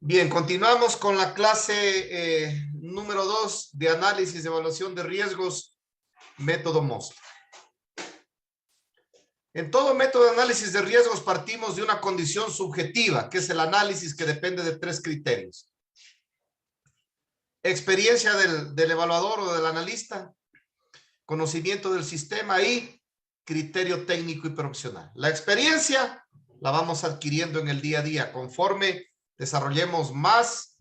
Bien, continuamos con la clase número 2 de análisis de evaluación de riesgos, método MOST. En todo método de análisis de riesgos partimos de una condición subjetiva, que es el análisis que depende de 3 criterios. Experiencia del evaluador o del analista, conocimiento del sistema y criterio técnico y profesional. La experiencia la vamos adquiriendo en el día a día conforme desarrollemos más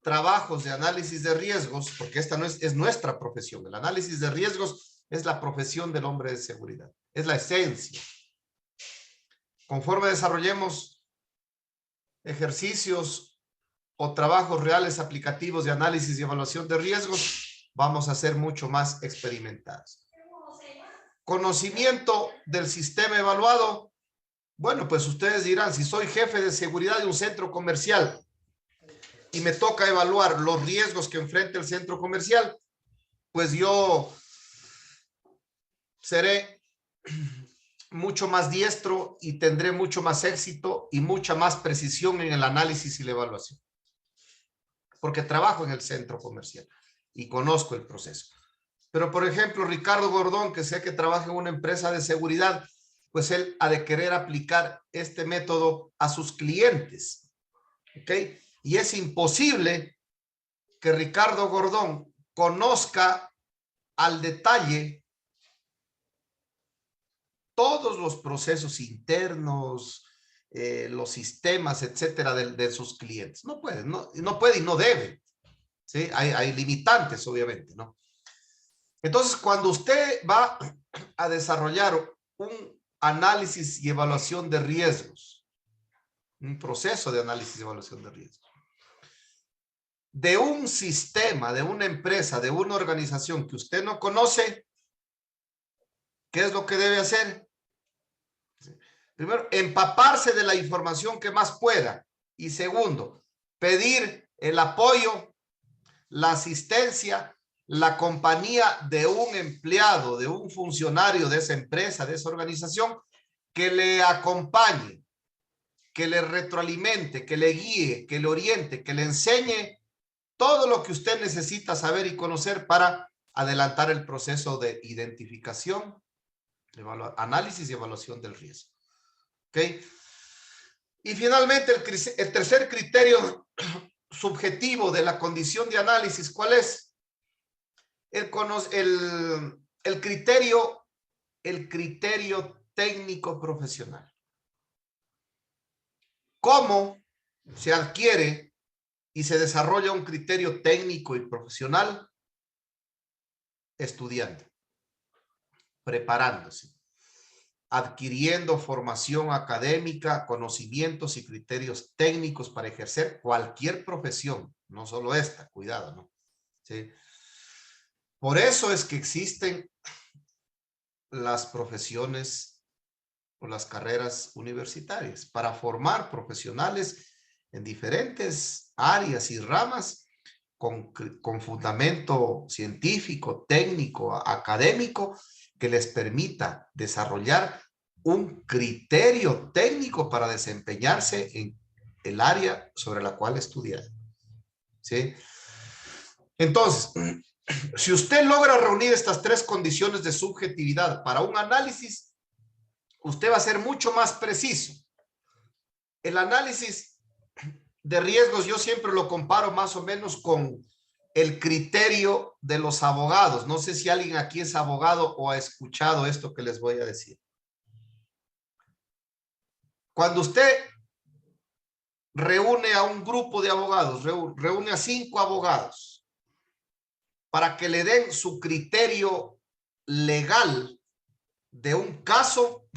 trabajos de análisis de riesgos, porque esta no es nuestra profesión. El análisis de riesgos es la profesión del hombre de seguridad, es la esencia. Conforme desarrollemos ejercicios o trabajos reales aplicativos de análisis y evaluación de riesgos, vamos a ser mucho más experimentados. Conocimiento del sistema evaluado. Bueno, pues ustedes dirán, si soy jefe de seguridad de un centro comercial y me toca evaluar los riesgos que enfrenta el centro comercial, pues yo seré mucho más diestro y tendré mucho más éxito y mucha más precisión en el análisis y la evaluación. Porque trabajo en el centro comercial y conozco el proceso. Pero, por ejemplo, Ricardo Gordón, que sé que trabaja en una empresa de seguridad, pues él ha de querer aplicar este método a sus clientes. ¿Ok? Y es imposible que Ricardo Gordón conozca al detalle todos los procesos internos, los sistemas, etcétera, de sus clientes. No puede, no puede y no debe. ¿Sí? Hay limitantes, obviamente, ¿no? Entonces, cuando usted va a desarrollar un análisis y evaluación de riesgos, un proceso de análisis y evaluación de riesgos, de un sistema, de una empresa, de una organización que usted no conoce, ¿qué es lo que debe hacer? Primero, empaparse de la información que más pueda. Y segundo, pedir el apoyo, la asistencia, la compañía de un empleado, de un funcionario de esa empresa, de esa organización, que le acompañe, que le retroalimente, que le guíe, que le oriente, que le enseñe todo lo que usted necesita saber y conocer para adelantar el proceso de identificación, análisis y evaluación del riesgo. ¿Ok? Y finalmente, el tercer criterio subjetivo de la condición de análisis, ¿cuál es? El criterio técnico profesional. ¿Cómo se adquiere y se desarrolla un criterio técnico y profesional? Estudiando, preparándose, adquiriendo formación académica, conocimientos y criterios técnicos para ejercer cualquier profesión, no solo esta, cuidado, ¿no? ¿Sí? Por eso es que existen las profesiones o las carreras universitarias, para formar profesionales en diferentes áreas y ramas con fundamento científico, técnico, académico, que les permita desarrollar un criterio técnico para desempeñarse en el área sobre la cual estudiar. ¿Sí? Entonces, si usted logra reunir estas 3 condiciones de subjetividad para un análisis, usted va a ser mucho más preciso. El análisis de riesgos yo siempre lo comparo más o menos con el criterio de los abogados. No sé si alguien aquí es abogado o ha escuchado esto que les voy a decir. Cuando usted reúne a un grupo de abogados, reúne a 5 abogados para que le den su criterio legal de un caso,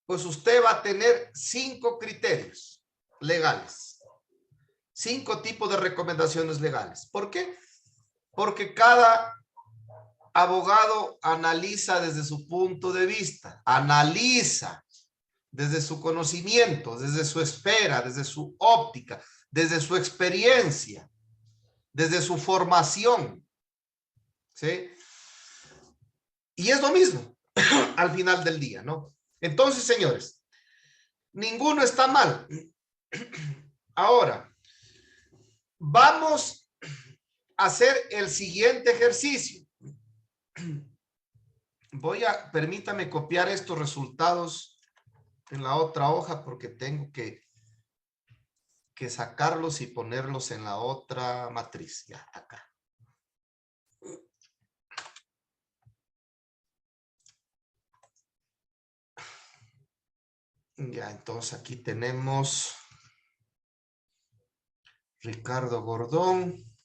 pues usted va a tener 5 criterios legales, 5 tipos de recomendaciones legales. ¿Por qué? Porque cada abogado analiza desde su punto de vista, analiza desde su conocimiento, desde su esfera, desde su óptica, desde su experiencia, desde su formación. ¿Sí? Y es lo mismo al final del día, ¿no? Entonces, señores, Ninguno está mal. Ahora, vamos a hacer el siguiente ejercicio. Permítame copiar estos resultados en la otra hoja porque tengo que sacarlos y ponerlos en la otra matriz. Ya, acá. Ya, entonces aquí tenemos Ricardo Gordón.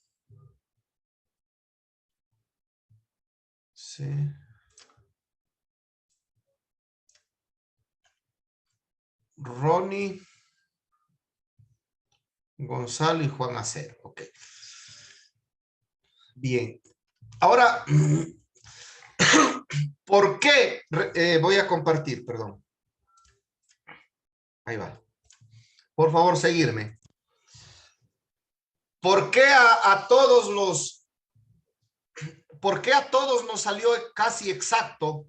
Sí. Ronnie, Gonzalo y Juan Acero. Ok. Bien. Ahora, ¿por qué? Voy a compartir, perdón. Ahí va. Por favor, seguirme. ¿Por qué ¿por qué a todos nos salió casi exacto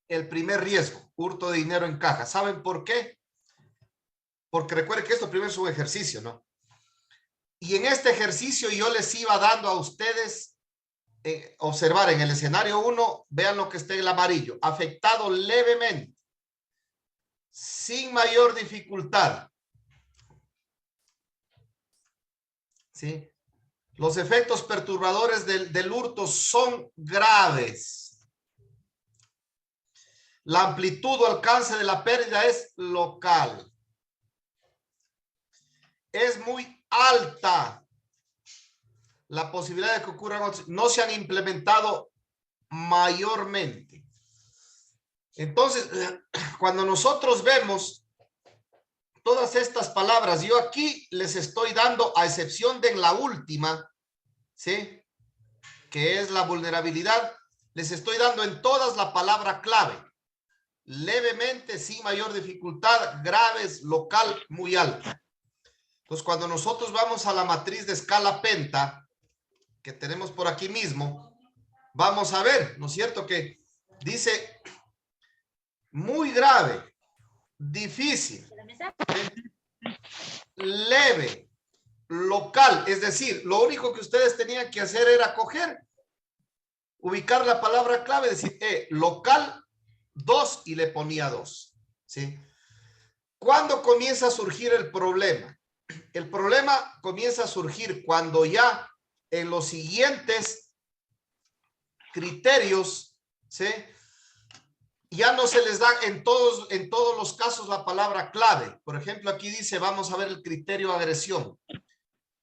el primer riesgo, hurto de dinero en caja? ¿Saben por qué? Porque recuerden que esto primero es un ejercicio, ¿no? Y en este ejercicio yo les iba dando a ustedes, observar en el escenario 1, vean lo que está en el amarillo, afectado levemente, sin mayor dificultad. ¿Sí? Los efectos perturbadores del hurto son graves. La amplitud o alcance de la pérdida es local. Es muy alta la posibilidad de que ocurran otros. No se han implementado mayormente. Entonces, cuando nosotros vemos todas estas palabras, yo aquí les estoy dando, a excepción de la última, ¿sí? Que es la vulnerabilidad, les estoy dando en todas la palabra clave. Levemente, sin mayor dificultad, graves, local, muy alta. Entonces, cuando nosotros vamos a la matriz de escala penta, que tenemos por aquí mismo, vamos a ver, ¿no es cierto? Que dice muy grave, difícil, leve, local. Es decir, lo único que ustedes tenían que hacer era coger, ubicar la palabra clave, decir local 2 y le ponía 2. ¿Sí? ¿Cuándo comienza a surgir el problema? El problema comienza a surgir cuando ya en los siguientes criterios, ¿sí? Ya no se les da en todos los casos la palabra clave. Por ejemplo, aquí dice, vamos a ver el criterio agresión.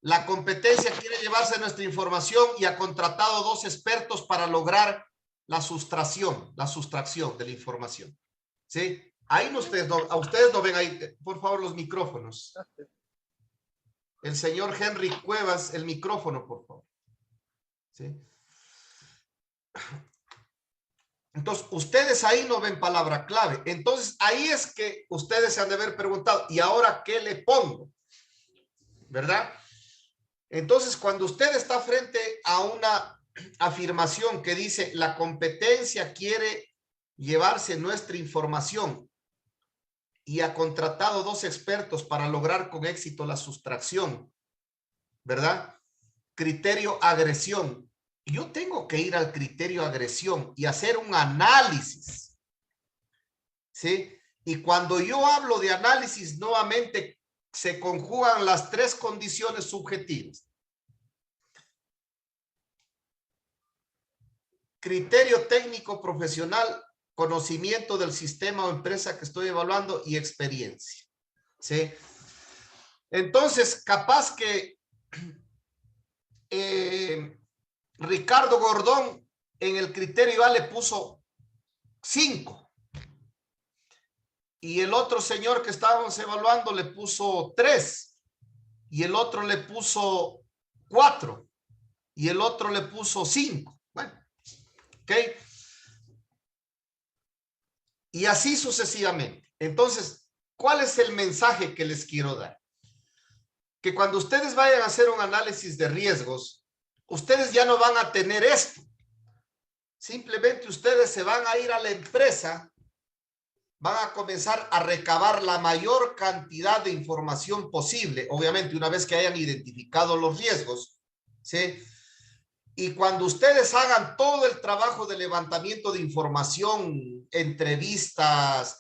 La competencia quiere llevarse nuestra información y ha contratado 2 expertos para lograr la sustracción de la información. ¿Sí? Ahí a ustedes no ven ahí, por favor, los micrófonos. El señor Henry Cuevas, el micrófono, por favor. ¿Sí? Entonces, ustedes ahí no ven palabra clave. Entonces, ahí es que ustedes se han de haber preguntado, ¿y ahora qué le pongo? ¿Verdad? Entonces, cuando usted está frente a una afirmación que dice, la competencia quiere llevarse nuestra información y ha contratado 2 expertos para lograr con éxito la sustracción, ¿verdad? Criterio agresión. Yo tengo que ir al criterio agresión y hacer un análisis, ¿sí? Y cuando yo hablo de análisis, nuevamente se conjugan las 3 condiciones subjetivas. Criterio técnico profesional, conocimiento del sistema o empresa que estoy evaluando y experiencia, ¿sí? Entonces, capaz que Ricardo Gordón en el criterio A le puso 5 y el otro señor que estábamos evaluando le puso 3 y el otro le puso 4 y el otro le puso 5. Bueno, ok. Y así sucesivamente. Entonces, ¿cuál es el mensaje que les quiero dar? Que cuando ustedes vayan a hacer un análisis de riesgos, ustedes ya no van a tener esto. Simplemente ustedes se van a ir a la empresa van a comenzar a recabar la mayor cantidad de información posible, obviamente una vez que hayan identificado los riesgos, ¿sí? Y cuando ustedes hagan todo el trabajo de levantamiento de información, entrevistas,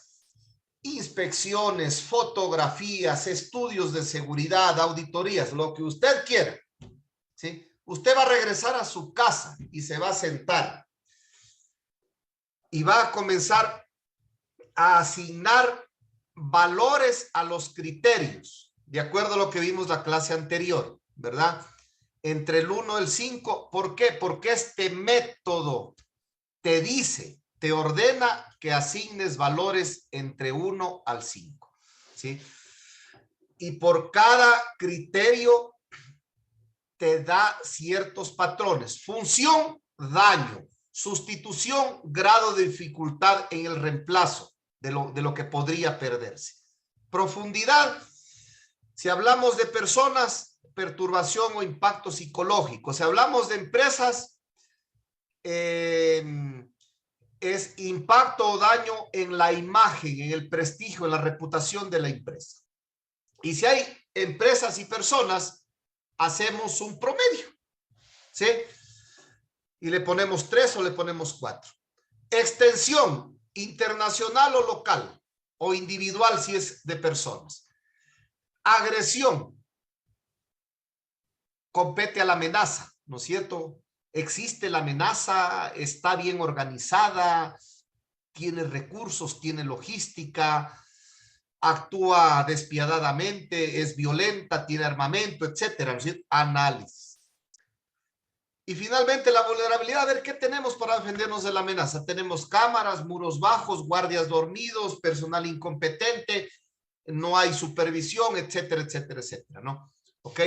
inspecciones, fotografías, estudios de seguridad, auditorías, lo que usted quiera, ¿sí? Usted va a regresar a su casa y se va a sentar y va a comenzar a asignar valores a los criterios, de acuerdo a lo que vimos la clase anterior, ¿verdad? Entre el 1 y el 5. ¿Por qué? Porque este método te dice, te ordena que asignes valores entre 1 al 5, ¿sí? Y por cada criterio te da ciertos patrones. Función, daño. Sustitución, grado de dificultad en el reemplazo de lo que podría perderse. Profundidad, si hablamos de personas, perturbación o impacto psicológico. Si hablamos de empresas, es impacto o daño en la imagen, en el prestigio, en la reputación de la empresa. Y si hay empresas y personas, hacemos un promedio, ¿sí? Y le ponemos 3 o le ponemos 4. Extensión, internacional o local, o individual si es de personas. Agresión, compete a la amenaza, ¿no es cierto? Existe la amenaza, está bien organizada, tiene recursos, tiene logística, actúa despiadadamente, es violenta, tiene armamento, etcétera. ¿No es cierto? Análisis. Y finalmente la vulnerabilidad, a ver qué tenemos para defendernos de la amenaza. Tenemos cámaras, muros bajos, guardias dormidos, personal incompetente, no hay supervisión, etcétera, etcétera, etcétera, ¿no? ¿Ok?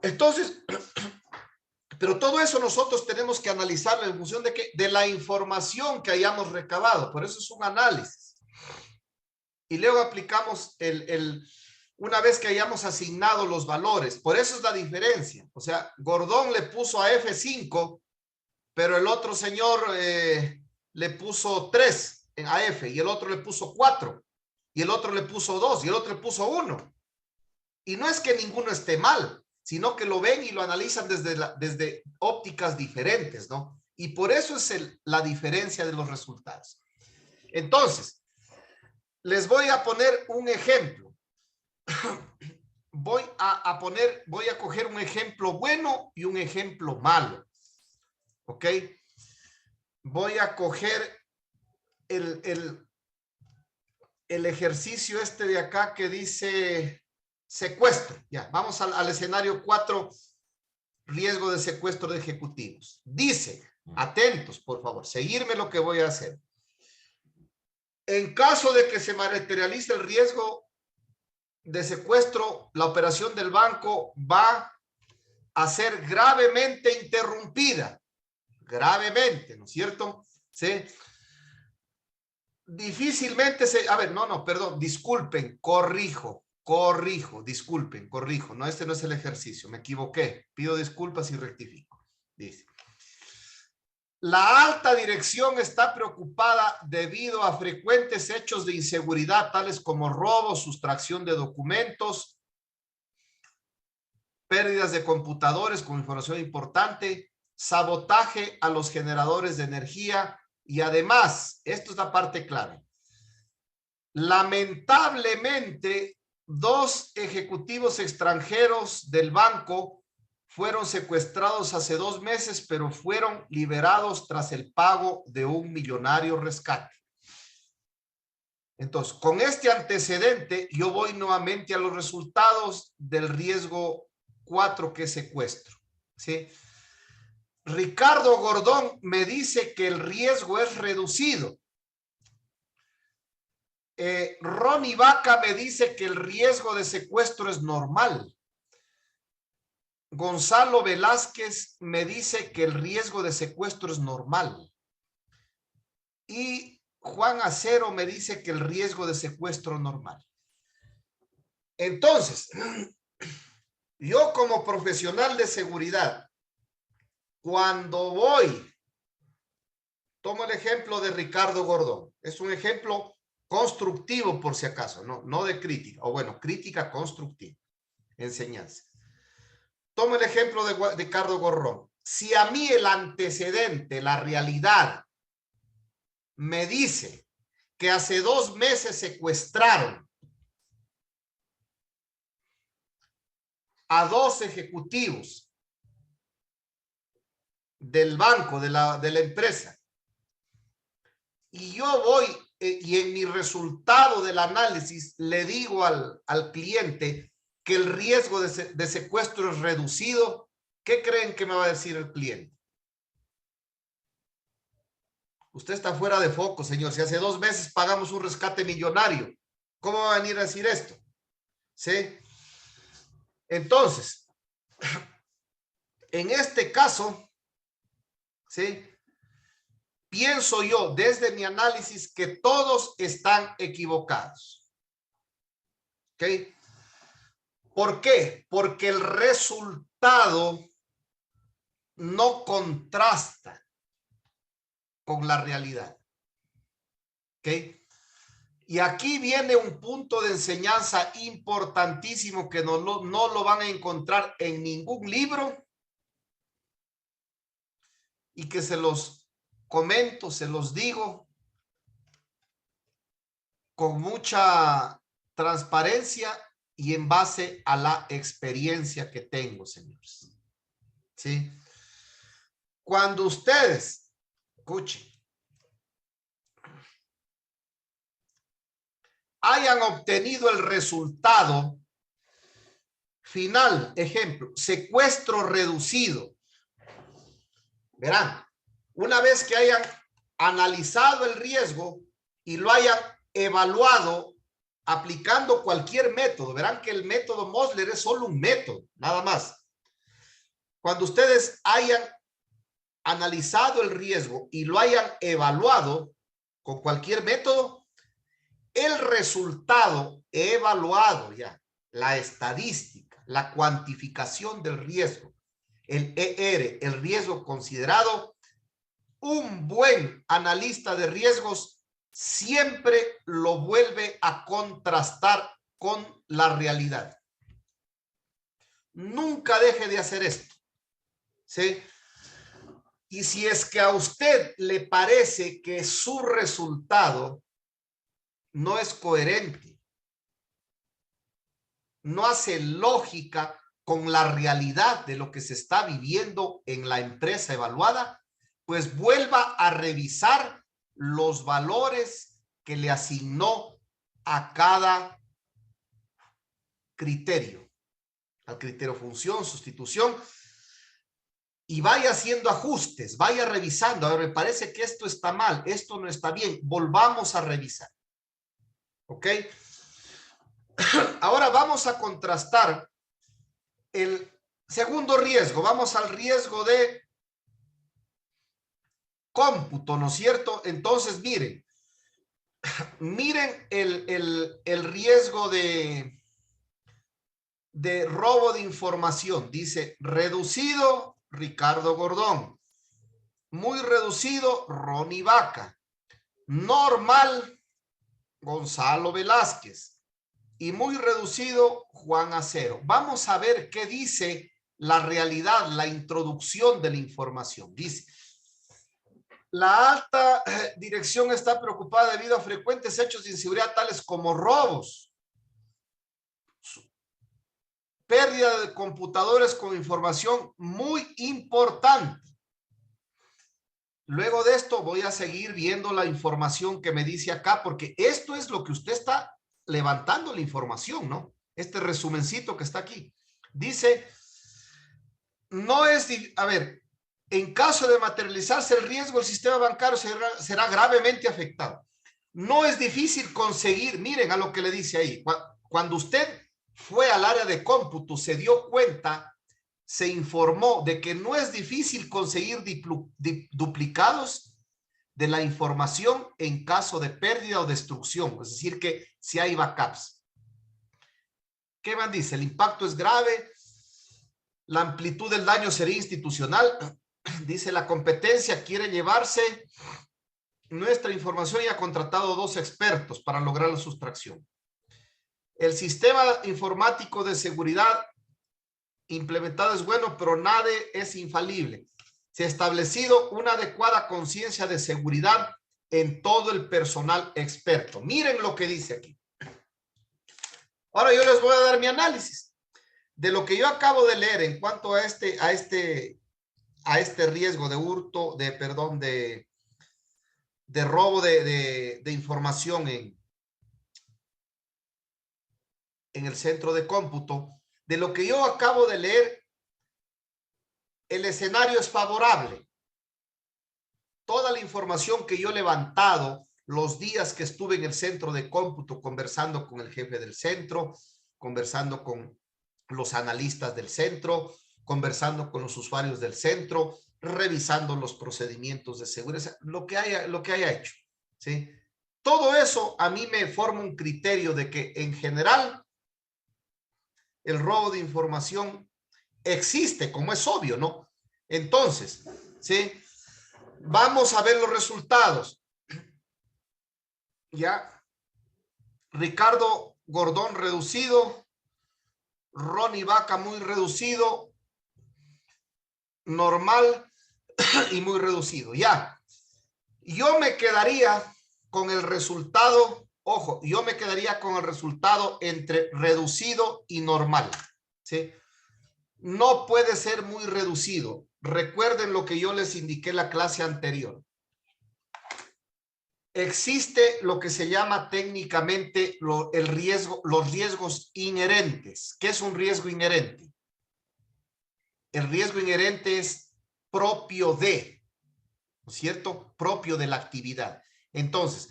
Entonces, pero todo eso nosotros tenemos que analizarlo en función de, ¿qué? De la información que hayamos recabado. Por eso es un análisis. Y luego aplicamos una vez que hayamos asignado los valores. Por eso es la diferencia. O sea, Gordón le puso a F5, pero el otro señor le puso 3 a F, y el otro le puso 4, y el otro le puso 2, y el otro le puso 1. Y no es que ninguno esté mal, sino que lo ven y lo analizan desde ópticas diferentes, ¿no? Y por eso es la diferencia de los resultados. Entonces, les voy a poner un ejemplo. Voy a coger un ejemplo bueno y un ejemplo malo. ¿Ok? Voy a coger el ejercicio este de acá que dice secuestro. Ya, vamos al escenario 4, riesgo de secuestro de ejecutivos. Dice, atentos, por favor, seguirme lo que voy a hacer. En caso de que se materialice el riesgo de secuestro, la operación del banco va a ser gravemente interrumpida. Gravemente, ¿no es cierto? Sí. Difícilmente a ver, perdón, disculpen, corrijo, disculpen, corrijo. No, este no es el ejercicio, me equivoqué. Pido disculpas y rectifico. Dice. La alta dirección está preocupada debido a frecuentes hechos de inseguridad, tales como robos, sustracción de documentos, pérdidas de computadores con información importante, sabotaje a los generadores de energía y además, esto es la parte clave, lamentablemente, 2 ejecutivos extranjeros del banco fueron secuestrados hace 2 meses, pero fueron liberados tras el pago de un millonario rescate. Entonces, con este antecedente, yo voy nuevamente a los resultados del riesgo 4, que es secuestro. ¿Sí? Ricardo Gordón me dice que el riesgo es reducido. Ronnie Vaca me dice que el riesgo de secuestro es normal. Gonzalo Velázquez me dice que el riesgo de secuestro es normal. Y Juan Acero me dice que el riesgo de secuestro es normal. Entonces, yo como profesional de seguridad, cuando voy Tomo el ejemplo de Ricardo Gordón. Es un ejemplo constructivo, por si acaso, no de crítica, o bueno, crítica constructiva, enseñanza. Tomo el ejemplo de Ricardo Gordón. Si a mí el antecedente, la realidad, me dice que hace 2 meses secuestraron a 2 ejecutivos del banco, de la empresa, y yo voy y en mi resultado del análisis le digo al cliente que el riesgo de secuestro es reducido, ¿qué creen que me va a decir el cliente? Usted está fuera de foco, señor. Si hace 2 meses pagamos un rescate millonario, ¿cómo va a venir a decir esto? ¿Sí? Entonces, en este caso, ¿sí? Pienso yo desde mi análisis que todos están equivocados. ¿Ok? ¿Por qué? Porque el resultado no contrasta con la realidad. ¿Ok? Y aquí viene un punto de enseñanza importantísimo que no lo van a encontrar en ningún libro y que se los comento, se los digo con mucha transparencia y en base a la experiencia que tengo, señores. ¿Sí? Cuando ustedes, escuchen, hayan obtenido el resultado final, ejemplo, secuestro reducido, verán, una vez que hayan analizado el riesgo y lo hayan evaluado aplicando cualquier método, verán que el método Mosler es solo un método, nada más. Cuando ustedes hayan analizado el riesgo y lo hayan evaluado con cualquier método, el resultado evaluado ya, la estadística, la cuantificación del riesgo, el ER, el riesgo considerado, un buen analista de riesgos siempre lo vuelve a contrastar con la realidad. Nunca deje de hacer esto. ¿Sí? Y si es que a usted le parece que su resultado no es coherente, no hace lógica con la realidad de lo que se está viviendo en la empresa evaluada, pues vuelva a revisar los valores que le asignó a cada criterio, al criterio función, sustitución, y vaya haciendo ajustes, vaya revisando. A ver, me parece que esto está mal, esto no está bien, volvamos a revisar. ¿Ok? Ahora vamos a contrastar el segundo riesgo. Vamos al riesgo de cómputo, ¿no es cierto? Entonces, miren el riesgo de robo de información. Dice, reducido, Ricardo Gordón. Muy reducido, Ronnie Vaca. Normal, Gonzalo Velázquez. Y muy reducido, Juan Acero. Vamos a ver qué dice la realidad, la introducción de la información. Dice, la alta dirección está preocupada debido a frecuentes hechos de inseguridad tales como robos, pérdida de computadores con información muy importante. Luego de esto voy a seguir viendo la información que me dice acá, porque esto es lo que usted está levantando la información, ¿no? Este resumencito que está aquí. Dice, no es, a ver, en caso de materializarse el riesgo, el sistema bancario será gravemente afectado. No es difícil conseguir, miren a lo que le dice ahí, cuando usted fue al área de cómputo, se dio cuenta, se informó de que no es difícil conseguir duplicados de la información en caso de pérdida o destrucción, es decir, que si hay backups. ¿Qué más dice? El impacto es grave, la amplitud del daño sería institucional. Dice, la competencia quiere llevarse nuestra información y ha contratado 2 expertos para lograr la sustracción. El sistema informático de seguridad implementado es bueno, pero nada es infalible. Se ha establecido una adecuada conciencia de seguridad en todo el personal experto. Miren lo que dice aquí. Ahora yo les voy a dar mi análisis de lo que yo acabo de leer en cuanto a este riesgo de hurto, de robo de información en el centro de cómputo. De lo que yo acabo de leer, el escenario es favorable. Toda la información que yo he levantado los días que estuve en el centro de cómputo conversando con el jefe del centro, conversando con los analistas del centro, conversando con los usuarios del centro, revisando los procedimientos de seguridad, lo que haya hecho, ¿sí? Todo eso a mí me forma un criterio de que en general el robo de información existe, como es obvio, ¿no? Entonces, ¿sí? Vamos a ver los resultados. Ya. Ricardo Gordón reducido, Ronnie Vaca muy reducido, normal y muy reducido. Ya. Yo me quedaría con el resultado, ojo, yo me quedaría con el resultado entre reducido y normal, ¿sí? No puede ser muy reducido. Recuerden lo que yo les indiqué en la clase anterior. Existe lo que se llama técnicamente los riesgos inherentes. ¿Qué es un riesgo inherente? El riesgo inherente es propio de, ¿no es cierto? Propio de la actividad. Entonces,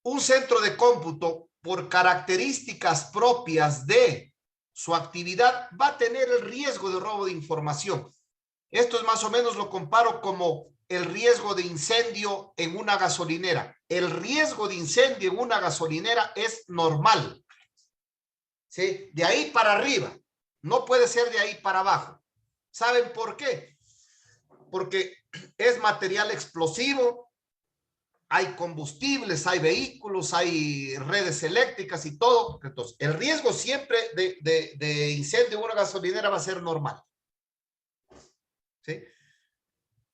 un centro de cómputo, por características propias de su actividad, va a tener el riesgo de robo de información. Esto es más o menos, lo comparo como el riesgo de incendio en una gasolinera. El riesgo de incendio en una gasolinera es normal, ¿sí? De ahí para arriba. No puede ser de ahí para abajo. ¿Saben por qué? Porque es material explosivo, hay combustibles, hay vehículos, hay redes eléctricas y todo. Entonces, el riesgo siempre de incendio en una gasolinera va a ser normal, ¿sí?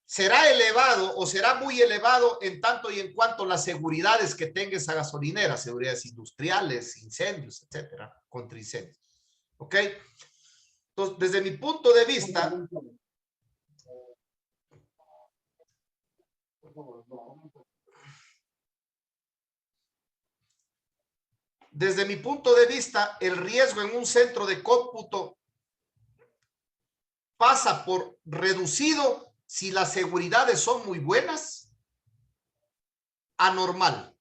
Será elevado o será muy elevado en tanto y en cuanto las seguridades que tenga esa gasolinera, seguridades industriales, incendios, etcétera, contra incendios. ¿Ok? Entonces, desde mi punto de vista, el riesgo en un centro de cómputo pasa por reducido si las seguridades son muy buenas, a normal.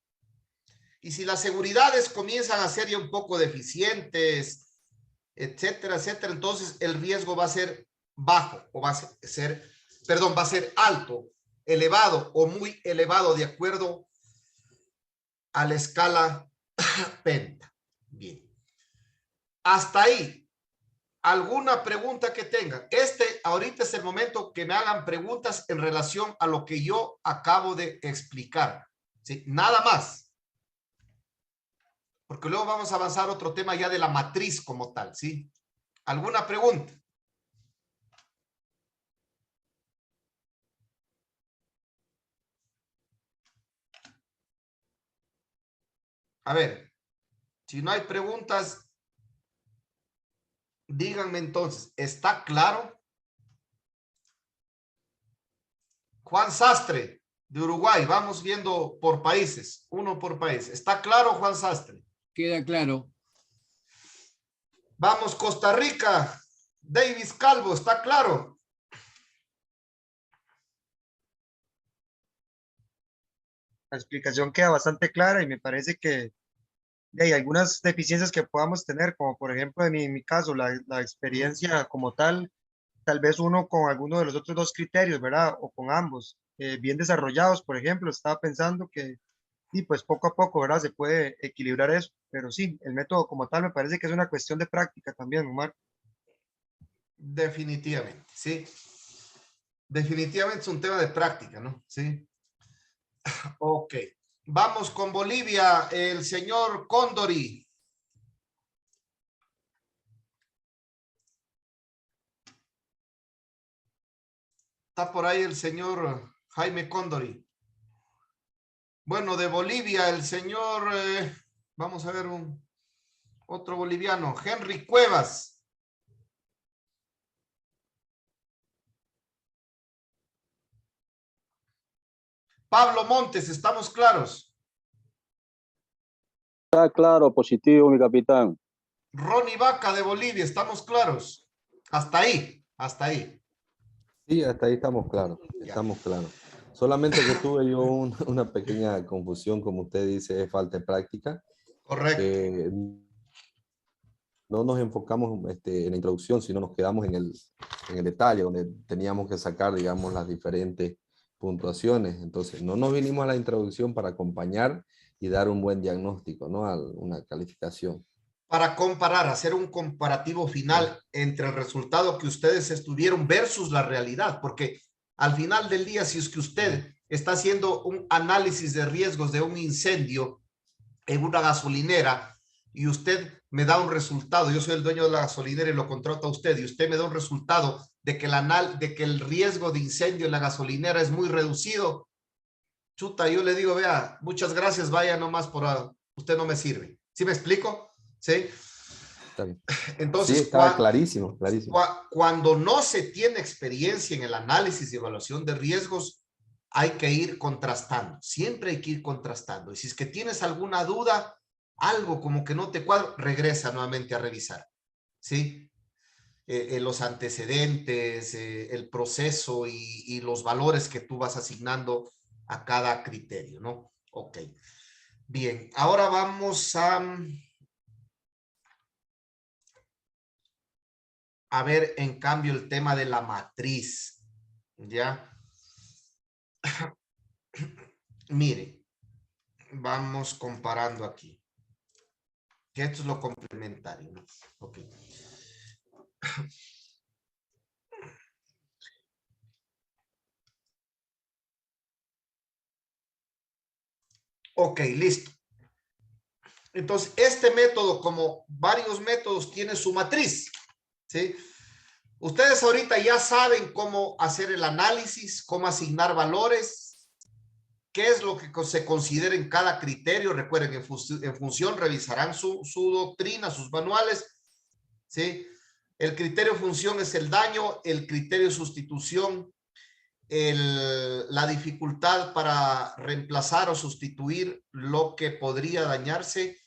Y si las seguridades comienzan a ser ya un poco deficientes, etcétera, etcétera, entonces el riesgo va a ser bajo o va a ser alto, elevado o muy elevado de acuerdo a la escala Penta. Bien. Hasta ahí. ¿Alguna pregunta que tengan? Ahorita es el momento que me hagan preguntas en relación a lo que yo acabo de explicar. ¿Sí? Nada más. Porque luego vamos a avanzar a otro tema ya de la matriz como tal, ¿sí? ¿Alguna pregunta? A ver, si no hay preguntas, díganme entonces, ¿está claro? Juan Sastre, de Uruguay, vamos viendo por países, uno por país. ¿Está claro, Juan Sastre? Queda claro. Vamos, Costa Rica, Davis Calvo, ¿está claro? La explicación queda bastante clara y me parece que hay algunas deficiencias que podamos tener, como por ejemplo en mi caso, la experiencia como tal vez uno con alguno de los otros 2 criterios, ¿verdad? O con ambos, bien desarrollados, por ejemplo, estaba pensando que, y pues poco a poco, ¿verdad? Se puede equilibrar eso, pero sí, el método como tal me parece que es una cuestión de práctica también, Omar. Definitivamente, sí. Definitivamente es un tema de práctica, ¿no? Sí. Ok. Vamos con Bolivia, el señor Condori. Está por ahí el señor Jaime Condori. Bueno, de Bolivia, el señor, vamos a ver otro boliviano, Henry Cuevas. Pablo Montes, ¿estamos claros? Está claro, positivo, mi capitán. Ronnie Vaca de Bolivia, ¿estamos claros? Hasta ahí, hasta ahí. Sí, hasta ahí estamos claros, Ya. estamos claros. Solamente que tuve yo una pequeña confusión, como usted dice, es falta de práctica. Correcto. No nos enfocamos en la introducción, sino nos quedamos en el detalle, donde teníamos que sacar, digamos, las diferentes puntuaciones. Entonces, no nos vinimos a la introducción para acompañar y dar un buen diagnóstico, ¿no? A una calificación. Para comparar, hacer un comparativo final entre el resultado que ustedes estuvieron versus la realidad, porque al final del día, si es que usted está haciendo un análisis de riesgos de un incendio en una gasolinera y usted me da un resultado, yo soy el dueño de la gasolinera y lo contrato a usted, y usted me da un resultado de que el riesgo de incendio en la gasolinera es muy reducido, chuta, yo le digo, vea, muchas gracias, vaya nomás usted no me sirve. ¿Sí me explico? ¿Sí? Está bien. Entonces, Sí, está clarísimo, clarísimo. cuando no se tiene experiencia en el análisis y evaluación de riesgos, hay que ir contrastando. Siempre hay que ir contrastando. Y si es que tienes alguna duda, algo como que no te cuadra, regresa nuevamente a revisar. ¿Sí? Los antecedentes, el proceso y los valores que tú vas asignando a cada criterio, ¿no? Ok. Bien, ahora vamos a ver, en cambio, el tema de la matriz, ¿ya? Mire, vamos comparando aquí, que esto es lo complementario, ¿no? Ok. Ok, listo. Entonces, este método, como varios métodos, tiene su matriz, ¿sí? Ustedes ahorita ya saben cómo hacer el análisis, cómo asignar valores, qué es lo que se considera en cada criterio. Recuerden, en función revisarán su doctrina, sus manuales, ¿sí? El criterio función es el daño, el criterio sustitución, la dificultad para reemplazar o sustituir lo que podría dañarse.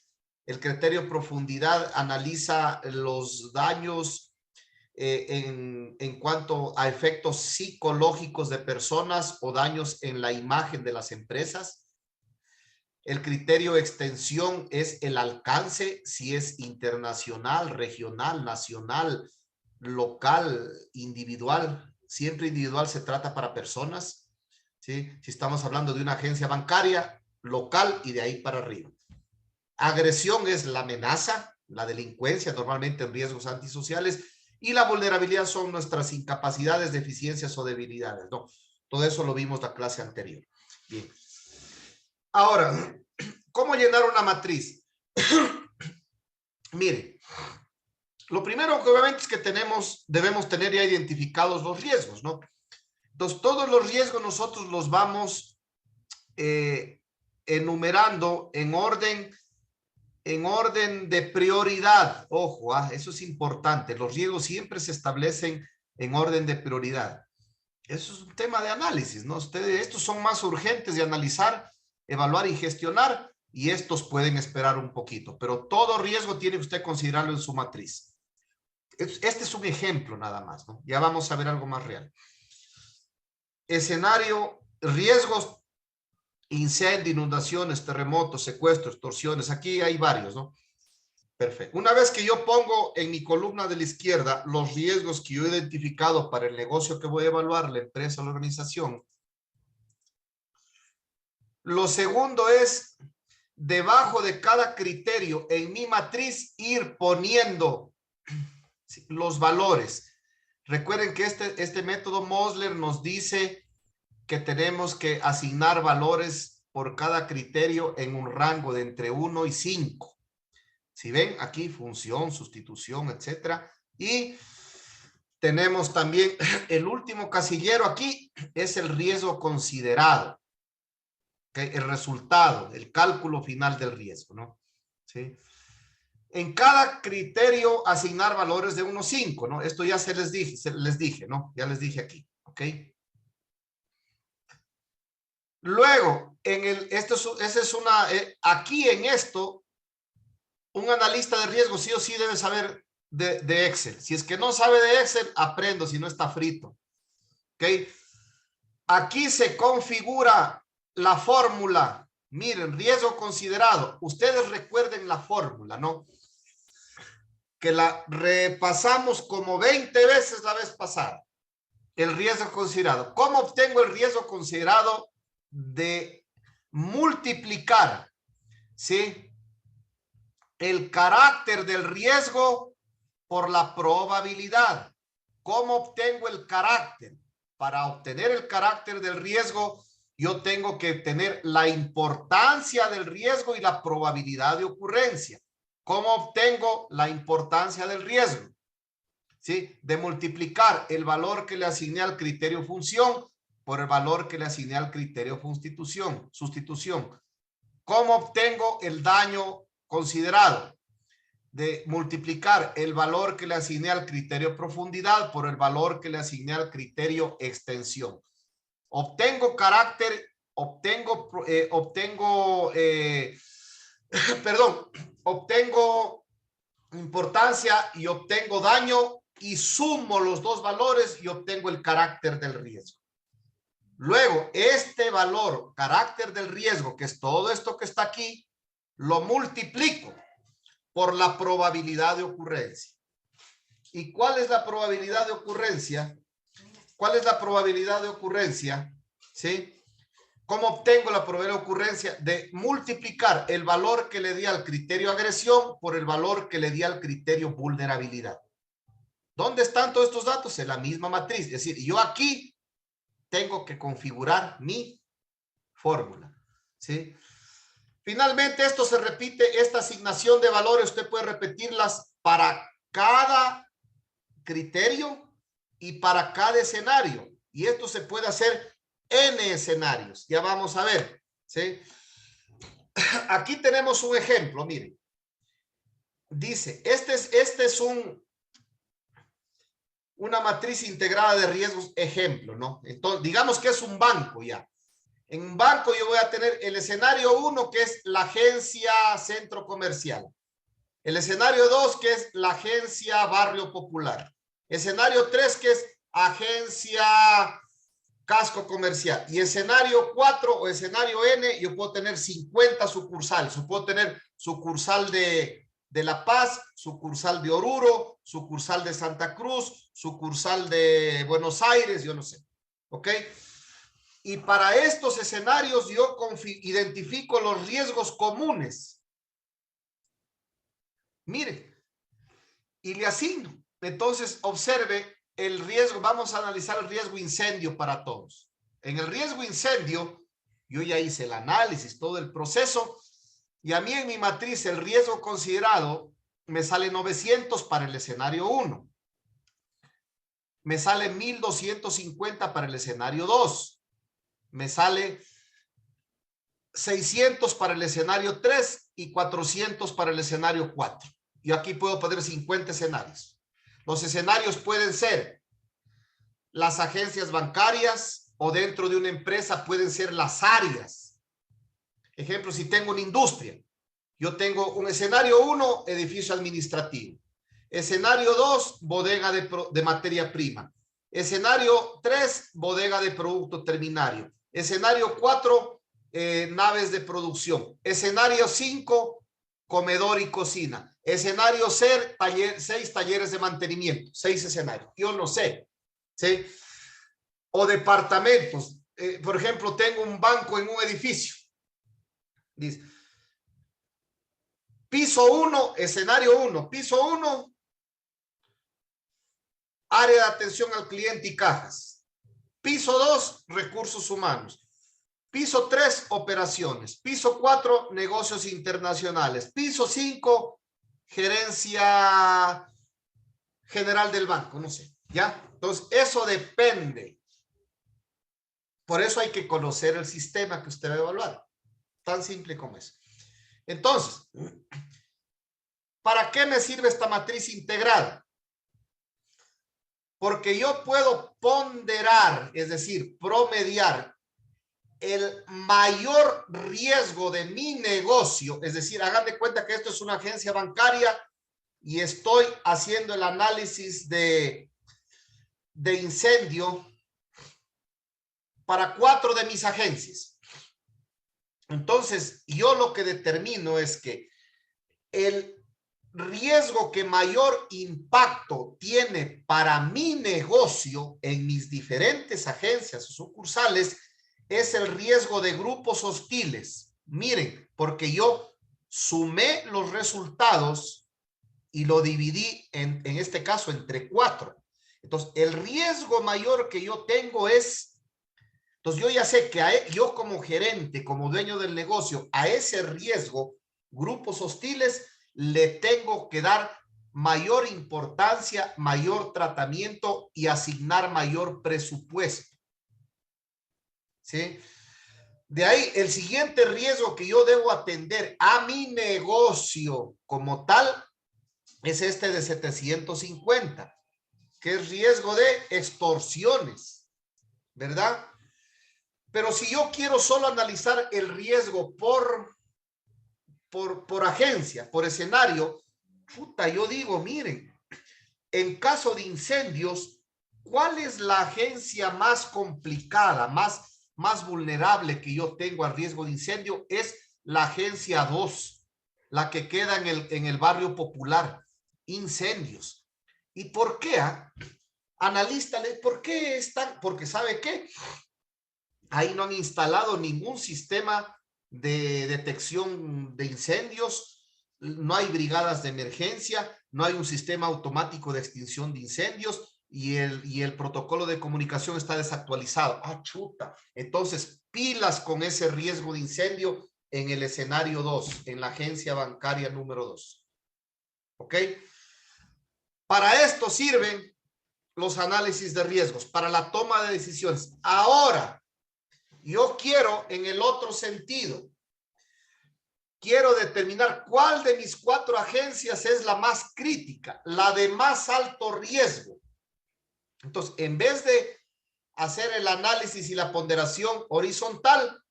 El criterio profundidad analiza los daños en cuanto a efectos psicológicos de personas o daños en la imagen de las empresas. El criterio extensión es el alcance, si es internacional, regional, nacional, local, individual. Siempre individual se trata para personas, ¿sí? Si estamos hablando de una agencia bancaria, local y de ahí para arriba. Agresión es la amenaza, la delincuencia, normalmente en riesgos antisociales, y la vulnerabilidad son nuestras incapacidades, deficiencias o debilidades, ¿no? Todo eso lo vimos la clase anterior. Bien. Ahora, ¿cómo llenar una matriz? Mire, lo primero que obviamente es que debemos tener ya identificados los riesgos, ¿no? Entonces, todos los riesgos nosotros los vamos enumerando en orden de prioridad. Ojo, eso es importante. Los riesgos siempre se establecen en orden de prioridad. Eso es un tema de análisis, ¿no? Estos son más urgentes de analizar, evaluar y gestionar, y estos pueden esperar un poquito, pero todo riesgo tiene usted que considerarlo en su matriz. Este es un ejemplo nada más, ¿no? Ya vamos a ver algo más real. Escenario, riesgos, incendio, inundaciones, terremotos, secuestros, extorsiones. Aquí hay varios, ¿no? Perfecto. Una vez que yo pongo en mi columna de la izquierda los riesgos que yo he identificado para el negocio que voy a evaluar, la empresa o la organización, lo segundo es, debajo de cada criterio en mi matriz, ir poniendo los valores. Recuerden que este método Mosler nos dice que tenemos que asignar valores por cada criterio en un rango de entre 1 y 5. Si ven aquí, función, sustitución, etcétera. Y tenemos también el último casillero aquí, es el riesgo considerado. ¿Okay? El resultado, el cálculo final del riesgo, ¿no? ¿Sí? En cada criterio asignar valores de 1 a 5, ¿no? Esto ya se les dije, ¿no? Ya les dije aquí, ¿ok? Luego, aquí en esto, un analista de riesgo sí o sí debe saber de Excel. Si es que no sabe de Excel, aprendo, si no está frito. ¿Ok? Aquí se configura la fórmula. Miren, riesgo considerado. Ustedes recuerden la fórmula, ¿no? Que la repasamos como 20 veces la vez pasada. El riesgo considerado. ¿Cómo obtengo el riesgo considerado? De multiplicar, ¿sí? El carácter del riesgo por la probabilidad. ¿Cómo obtengo el carácter? Para obtener el carácter del riesgo, yo tengo que tener la importancia del riesgo y la probabilidad de ocurrencia. ¿Cómo obtengo la importancia del riesgo? ¿Sí? De multiplicar el valor que le asigné al criterio función por el valor que le asigné al criterio sustitución. ¿Cómo obtengo el daño considerado? De multiplicar el valor que le asigné al criterio profundidad por el valor que le asigné al criterio extensión. Obtengo carácter, obtengo importancia y obtengo daño y sumo los dos valores y obtengo el carácter del riesgo. Luego, este valor, carácter del riesgo, que es todo esto que está aquí, lo multiplico por la probabilidad de ocurrencia. ¿Y cuál es la probabilidad de ocurrencia? ¿Cuál es la probabilidad de ocurrencia? ¿Sí? ¿Cómo obtengo la probabilidad de ocurrencia? De multiplicar el valor que le di al criterio agresión por el valor que le di al criterio vulnerabilidad. ¿Dónde están todos estos datos? En la misma matriz. Es decir, yo aquí tengo que configurar mi fórmula. ¿Sí? Finalmente, esto se repite, esta asignación de valores, usted puede repetirlas para cada criterio y para cada escenario. Y esto se puede hacer N escenarios. Ya vamos a ver. ¿Sí? Aquí tenemos un ejemplo, miren. Dice, este es una matriz integrada de riesgos ejemplo, ¿no? Entonces, digamos que es un banco ya. En un banco yo voy a tener el escenario 1, que es la agencia centro comercial. El escenario 2, que es la agencia barrio popular. Escenario 3, que es agencia casco comercial. Y escenario 4 o escenario N, yo puedo tener 50 sucursales. Yo puedo tener sucursal de La Paz, sucursal de Oruro, sucursal de Santa Cruz, sucursal de Buenos Aires, yo no sé. ¿Ok? Y para estos escenarios yo identifico los riesgos comunes. Mire, y le asigno. Entonces, observe el riesgo. Vamos a analizar el riesgo incendio para todos. En el riesgo incendio, yo ya hice el análisis, todo el proceso. Y a mí en mi matriz el riesgo considerado me sale 900 para el escenario 1. Me sale 1250 para el escenario 2. Me sale 600 para el escenario 3 y 400 para el escenario 4. Y aquí puedo poner 50 escenarios. Los escenarios pueden ser las agencias bancarias o dentro de una empresa pueden ser las áreas. Ejemplo, si tengo una industria, yo tengo un escenario 1, edificio administrativo. Escenario 2, bodega de materia prima. Escenario 3, bodega de producto terminario. Escenario 4, naves de producción. Escenario 5, comedor y cocina. Escenario 6, talleres de mantenimiento. 6 escenarios. Yo no sé. ¿Sí? O departamentos. Por ejemplo, tengo un banco en un edificio. Dice, piso 1, escenario 1. Piso 1, área de atención al cliente y cajas. Piso 2, recursos humanos. Piso 3, operaciones. Piso 4, negocios internacionales. Piso 5, gerencia general del banco, no sé, ¿ya? Entonces, eso depende. Por eso hay que conocer el sistema que usted va a evaluar. Tan simple como es. Entonces, ¿para qué me sirve esta matriz integrada? Porque yo puedo ponderar, es decir, promediar el mayor riesgo de mi negocio. Es decir, hagan de cuenta que esto es una agencia bancaria y estoy haciendo el análisis de incendio para 4 de mis agencias. Entonces, yo lo que determino es que el riesgo que mayor impacto tiene para mi negocio en mis diferentes agencias o sucursales es el riesgo de grupos hostiles. Miren, porque yo sumé los resultados y lo dividí en este caso entre 4. Entonces, el riesgo mayor que yo tengo es, entonces yo ya sé que yo como gerente, como dueño del negocio, a ese riesgo, grupos hostiles, le tengo que dar mayor importancia, mayor tratamiento y asignar mayor presupuesto. ¿Sí? De ahí, el siguiente riesgo que yo debo atender a mi negocio como tal es este de 750, que es riesgo de extorsiones, ¿verdad? Pero si yo quiero solo analizar el riesgo por agencia, por escenario, puta, yo digo, miren, en caso de incendios, ¿cuál es la agencia más complicada, más vulnerable que yo tengo al riesgo de incendio? Es la agencia 2, la que queda en el barrio popular, incendios. ¿Y por qué? Analístale, ¿por qué están? Porque ¿sabe qué? Ahí no han instalado ningún sistema de detección de incendios, no hay brigadas de emergencia, no hay un sistema automático de extinción de incendios y el protocolo de comunicación está desactualizado. ¡Ah, chuta! Entonces, pilas con ese riesgo de incendio en el escenario 2, en la agencia bancaria número 2. ¿Ok? Para esto sirven los análisis de riesgos, para la toma de decisiones. Ahora, yo quiero en el otro sentido, quiero determinar cuál de mis 4 agencias es la más crítica, la de más alto riesgo. Entonces, en vez de hacer el análisis y la ponderación horizontal,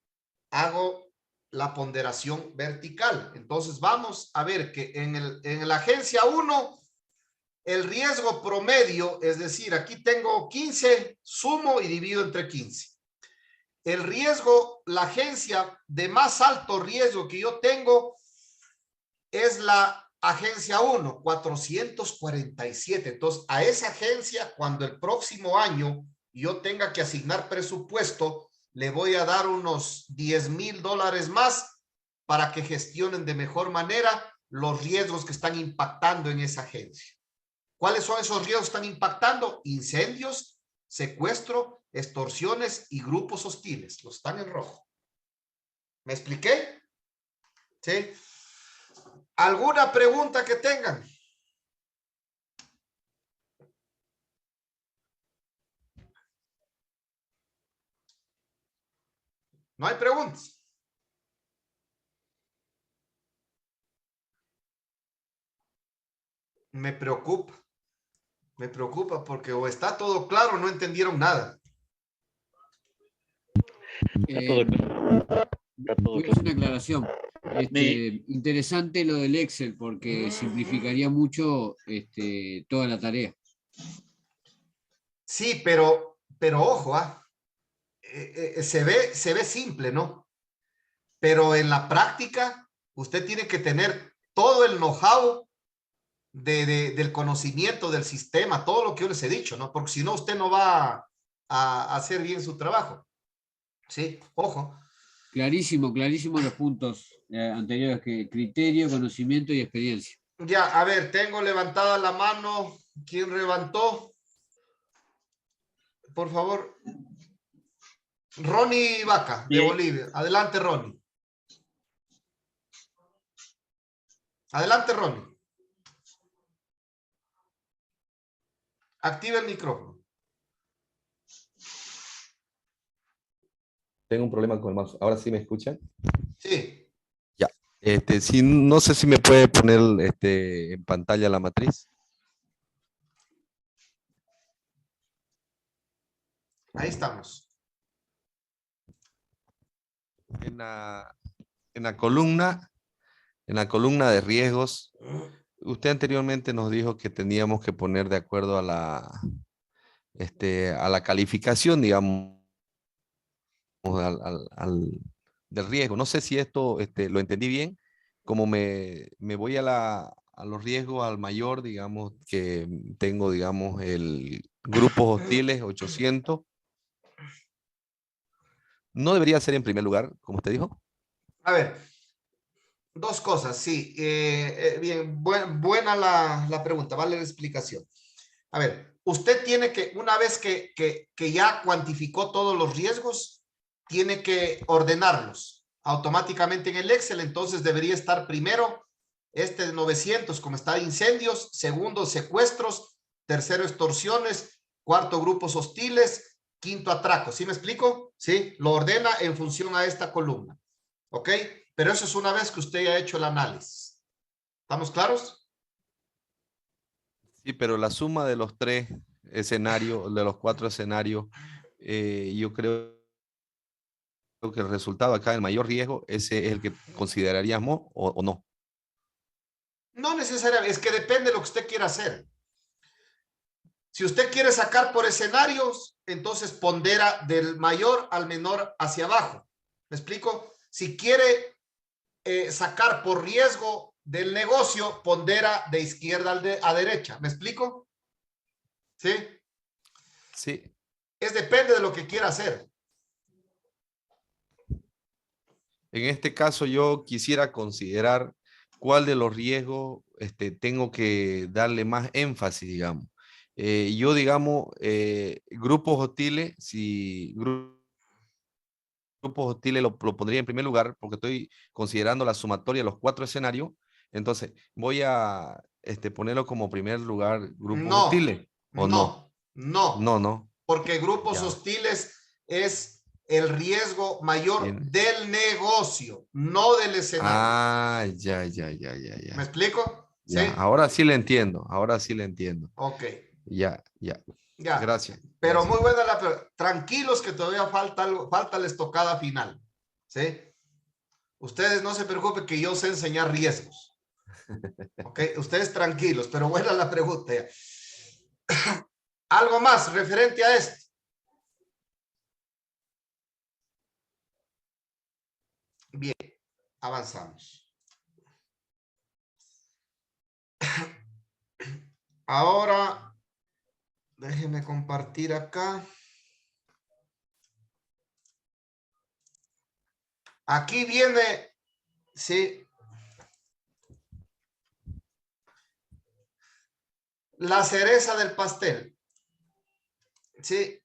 hago la ponderación vertical. Entonces, vamos a ver que en la agencia 1, el riesgo promedio, es decir, aquí tengo 15, sumo y divido entre 15. El riesgo, la agencia de más alto riesgo que yo tengo es la agencia 1, 447. Entonces, a esa agencia, cuando el próximo año yo tenga que asignar presupuesto, le voy a dar unos $10,000 más para que gestionen de mejor manera los riesgos que están impactando en esa agencia. ¿Cuáles son esos riesgos que están impactando? Incendios, secuestro, extorsiones y grupos hostiles. Los están en rojo. ¿Me expliqué? ¿Sí? ¿Alguna pregunta que tengan? ¿No hay preguntas? Me preocupa porque o está todo claro o no entendieron nada. Voy a hacer una aclaración. Interesante lo del Excel porque simplificaría mucho toda la tarea. Sí, pero ojo, se ve simple, ¿no? Pero en la práctica, usted tiene que tener todo el know-how del conocimiento del sistema, todo lo que yo les he dicho, ¿no? Porque si no, usted no va a hacer bien su trabajo. Sí, ojo. Clarísimo los puntos anteriores, que criterio, conocimiento y experiencia. Ya, a ver, tengo levantada la mano. ¿Quién levantó? Por favor. Ronnie Vaca, de Bien. Bolivia. Adelante, Ronnie. Adelante, Ronnie. Activa el micrófono. Tengo un problema con el mouse. ¿Ahora sí me escuchan? Sí. Ya. Sí, no sé si me puede poner en pantalla la matriz. Ahí estamos. En la, en la columna, en la columna de riesgos, usted anteriormente nos dijo que teníamos que poner de acuerdo a a la calificación, digamos, del riesgo. No sé si esto lo entendí bien. Como me voy a los riesgos al mayor, digamos, que tengo, digamos, el grupos hostiles 800. ¿No debería ser en primer lugar, como usted dijo? A ver, dos cosas, sí. Bien, buena la pregunta, vale la explicación. A ver, usted tiene que, una vez que ya cuantificó todos los riesgos, tiene que ordenarlos automáticamente en el Excel. Entonces debería estar primero este de 900, como está incendios, segundo secuestros, tercero extorsiones, cuarto grupos hostiles, quinto atracos. ¿Sí me explico? Sí, lo ordena en función a esta columna. ¿Ok? Pero eso es una vez que usted ya ha hecho el análisis. ¿Estamos claros? Sí, pero la suma de los tres escenarios, de los cuatro escenarios, yo creo que el resultado acá, el mayor riesgo, ese es el que consideraríamos o no. No necesariamente, es que depende de lo que usted quiera hacer. Si usted quiere sacar por escenarios, entonces pondera del mayor al menor hacia abajo. ¿Me explico? Si quiere sacar por riesgo del negocio, pondera de izquierda a derecha. ¿Me explico? ¿Sí? Sí. Es depende de lo que quiera hacer. En este caso, yo quisiera considerar cuál de los riesgos tengo que darle más énfasis, digamos. Yo, digamos, grupos hostiles, si grupos hostiles lo pondría en primer lugar porque estoy considerando la sumatoria de los cuatro escenarios. Entonces, voy a ponerlo como primer lugar grupos No, hostiles, ¿o no? no, no. No, no. Porque grupos Ya. hostiles es el riesgo mayor Bien. del negocio, no del escenario. Ah, ya, ya, ya, ya, ¿Me ya. explico? Sí. Ya, ahora sí le entiendo, ahora sí le entiendo. Ok, Ya, ya. ya. Gracias, Pero gracias. muy buena tranquilos que todavía falta algo, falta la estocada final. ¿Sí? Ustedes no se preocupen que yo sé enseñar riesgos. Ok, ustedes tranquilos, pero buena la pregunta. Ya. Algo más referente a esto. Bien, avanzamos. Ahora, déjenme compartir acá. Aquí viene, sí, la cereza del pastel. Sí,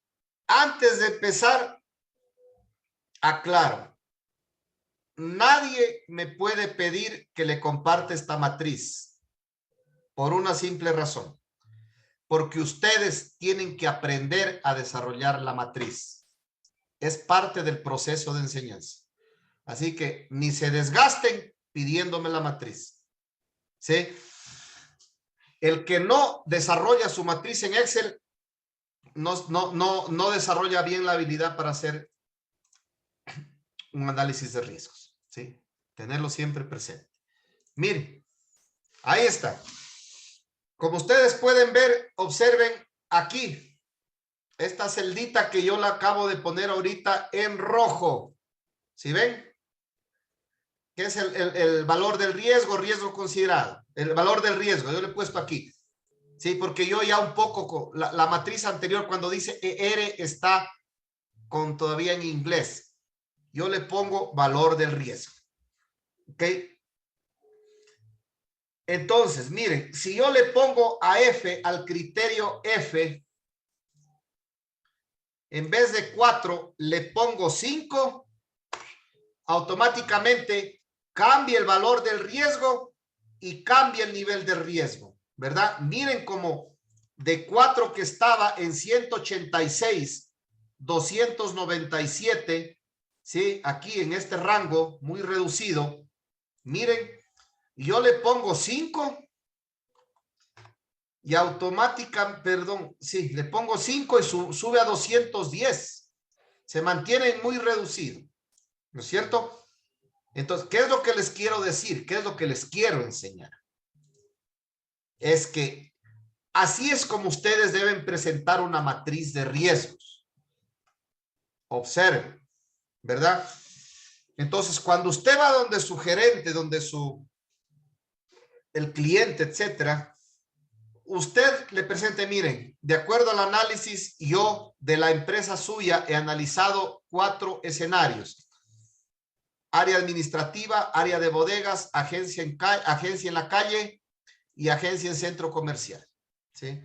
antes de empezar, aclaro, nadie me puede pedir que le comparte esta matriz por una simple razón, porque ustedes tienen que aprender a desarrollar la matriz. Es parte del proceso de enseñanza. Así que ni se desgasten pidiéndome la matriz. ¿Sí? El que no desarrolla su matriz en Excel no desarrolla bien la habilidad para hacer un análisis de riesgos. ¿Sí? Tenerlo siempre presente. Miren, ahí está. Como ustedes pueden ver, observen aquí esta celdita que yo la acabo de poner ahorita en rojo. ¿Sí ven? Que es el valor del riesgo, riesgo considerado. El valor del riesgo, yo le he puesto aquí. Sí, porque yo ya un poco, la matriz anterior cuando dice ER está con todavía en inglés. Yo le pongo valor del riesgo. ¿Ok? Entonces, miren, si yo le pongo a F, al criterio F, en vez de 4 le pongo 5, automáticamente cambia el valor del riesgo y cambia el nivel de riesgo, ¿verdad? Miren cómo de 4 que estaba en 186, 297, ¿sí? Aquí en este rango muy reducido, miren, yo le pongo 5 y automáticamente, perdón, sí, le pongo 5 y sube a 210. Se mantiene muy reducido, ¿no es cierto? Entonces, ¿qué es lo que les quiero decir? ¿Qué es lo que les quiero enseñar? Es que así es como ustedes deben presentar una matriz de riesgos. Observen, ¿verdad? Entonces, cuando usted va donde su gerente, donde el cliente, etcétera, usted le presente, miren, de acuerdo al análisis, yo de la empresa suya he analizado 4 escenarios. Área administrativa, área de bodegas, agencia en la calle y agencia en centro comercial. ¿Sí?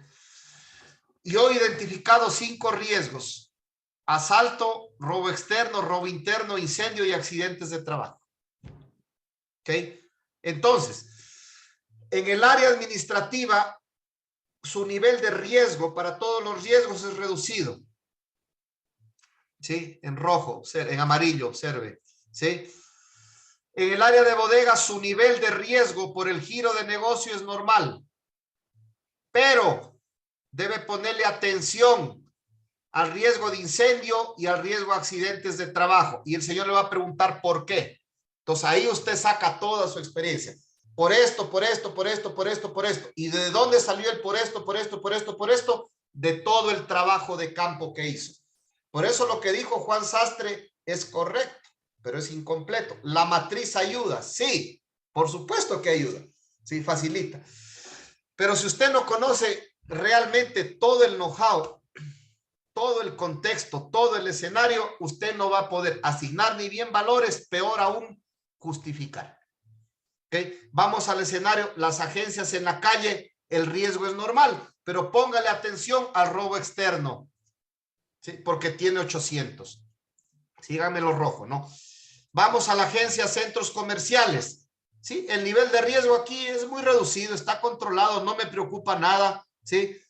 Yo he identificado 5 riesgos: asalto, robo externo, robo interno, incendio y accidentes de trabajo. ¿Ok? Entonces, en el área administrativa, su nivel de riesgo para todos los riesgos es reducido. ¿Sí? En rojo, en amarillo, observe. ¿Sí? En el área de bodega, su nivel de riesgo por el giro de negocio es normal, pero debe ponerle atención al riesgo de incendio y al riesgo de accidentes de trabajo. Y el señor le va a preguntar por qué. Entonces ahí usted saca toda su experiencia. Por esto, por esto, por esto, por esto, por esto. ¿Y de dónde salió el por esto, por esto, por esto, por esto? De todo el trabajo de campo que hizo. Por eso lo que dijo Juan Sastre es correcto, pero es incompleto. La matriz ayuda, sí, por supuesto que ayuda, sí, facilita. Pero si usted no conoce realmente todo el know-how, todo el contexto, todo el escenario, usted no va a poder asignar ni bien valores, peor aún, justificar. ¿Okay? Vamos al escenario, las agencias en la calle, el riesgo es normal, pero póngale atención al robo externo, ¿sí? Porque tiene 800. Síganme lo rojo, ¿no? Vamos a la agencia centros comerciales, ¿sí? El nivel de riesgo aquí es muy reducido, está controlado, no me preocupa nada, ¿sí?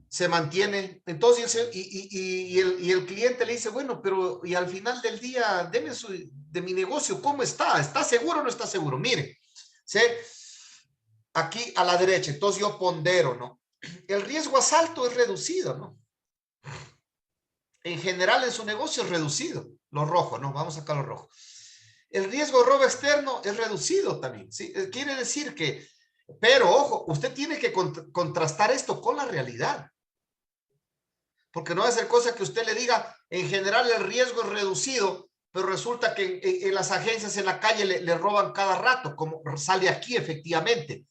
Se mantiene. Entonces, y el cliente le dice, bueno, pero y al final del día, deme de mi negocio, ¿cómo está? ¿Está seguro o no está seguro? Mire, ¿sí? Aquí a la derecha, entonces yo pondero, ¿no? El riesgo asalto es reducido, ¿no? En general en su negocio es reducido, lo rojo, ¿no? Vamos a sacar lo rojo. El riesgo de robo externo es reducido también, ¿sí? Quiere decir que, pero ojo, usted tiene que contrastar esto con la realidad. Porque no va a ser cosa que usted le diga, en general el riesgo es reducido, pero resulta que en las agencias en la calle le roban cada rato, como sale aquí efectivamente.